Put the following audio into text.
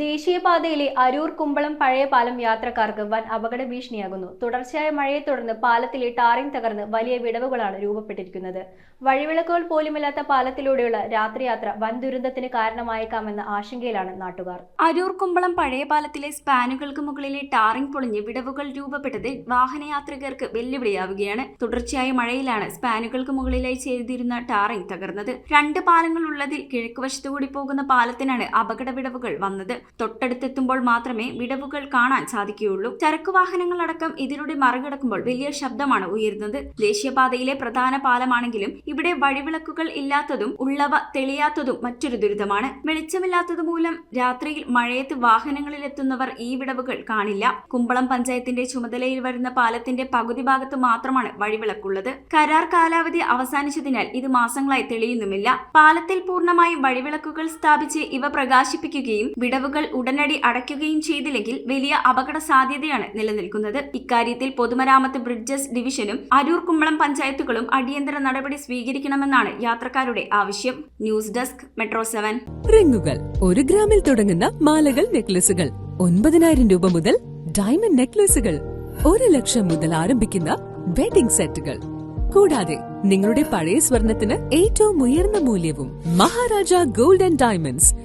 ദേശീയപാതയിലെ അരൂർ കുമ്പളം പഴയ പാലം യാത്രക്കാർക്ക് വൻ അപകട ഭീഷണിയാകുന്നു. തുടർച്ചയായ മഴയെ തുടർന്ന് പാലത്തിലെ ടാറിംഗ് തകർന്ന് വലിയ വിടവുകളാണ് രൂപപ്പെട്ടിരിക്കുന്നത്. വഴിവിളക്കുകൾ പോലുമില്ലാത്ത പാലത്തിലൂടെയുള്ള രാത്രിയാത്ര വൻ ദുരന്തത്തിന് കാരണമായേക്കാമെന്ന ആശങ്കയിലാണ് നാട്ടുകാർ. അരൂർ കുമ്പളം പഴയ പാലത്തിലെ സ്പാനുകൾക്ക് മുകളിലെ ടാറിംഗ് പൊളിഞ്ഞ് വിടവുകൾ രൂപപ്പെട്ടതിൽ വാഹനയാത്രികർക്ക് വെല്ലുവിളിയാവുകയാണ്. തുടർച്ചയായ മഴയിലാണ് സ്പാനുകൾക്ക് മുകളിലായി ചെയ്തിരുന്ന ടാറിംഗ് തകർന്നത്. 2 പാലങ്ങൾ ഉള്ളതിൽ കിഴക്കുവശത്തുകൂടി പോകുന്ന പാലത്തിനാണ് അപകട വിടവുകൾ വന്നത്. തൊട്ടടുത്തെത്തുമ്പോൾ മാത്രമേ വിടവുകൾ കാണാൻ സാധിക്കുകയുള്ളൂ. ചരക്കു വാഹനങ്ങളടക്കം ഇതിലൂടെ മറികടക്കുമ്പോൾ വലിയ ശബ്ദമാണ് ഉയരുന്നത്. ദേശീയപാതയിലെ പ്രധാന പാലമാണെങ്കിലും ഇവിടെ വഴിവിളക്കുകൾ ഇല്ലാത്തതും ഉള്ളവ തെളിയാത്തതും മറ്റൊരു ദുരിതമാണ്. വെളിച്ചമില്ലാത്തതുമൂലം രാത്രിയിൽ മഴയത്ത് വാഹനങ്ങളിലെത്തുന്നവർ ഈ വിടവുകൾ കാണില്ല. കുമ്പളം പഞ്ചായത്തിന്റെ ചുമതലയിൽ വരുന്ന പാലത്തിന്റെ പകുതി ഭാഗത്ത് മാത്രമാണ് വഴിവിളക്കുള്ളത്. കരാർ കാലാവധി അവസാനിച്ചതിനാൽ ഇത് മാസങ്ങളായി തെളിയുന്നുമില്ല. പാലത്തിൽ പൂർണ്ണമായും വഴിവിളക്കുകൾ സ്ഥാപിച്ച് ഇവ പ്രകാശിപ്പിക്കുകയും വിടവുകൾ ഉടനടി അടയ്ക്കുകയും ചെയ്തില്ലെങ്കിൽ വലിയ അപകട സാധ്യതയാണ് നിലനിൽക്കുന്നത്. ഇക്കാര്യത്തിൽ പൊതുമരാമത്ത് ബ്രിഡ്ജസ് ഡിവിഷനും അരൂർ കുമ്പളം പഞ്ചായത്തുകളും അടിയന്തര നടപടി സ്വീകരിക്കണമെന്നാണ് യാത്രക്കാരുടെ ആവശ്യം. News desk metro 7. റിങ്ങുകൾ 1 ഗ്രാമിൽ തുടങ്ങുന്ന മാലകൾ, നെക്ലസുകൾ 9,000 രൂപ മുതൽ ഡയമണ്ട് നെക്ലസുകൾ 1 ലക്ഷം മുതൽ ആരംഭിക്കുന്ന വെഡിംഗ് സെറ്റുകൾ. കൂടാതെ നിങ്ങളുടെ പഴയ സ്വർണത്തിന് ഏറ്റവും ഉയർന്ന മൂല്യവും മഹാരാജ ഗോൾഡ് ആൻഡ് ഡയമണ്ട്സ്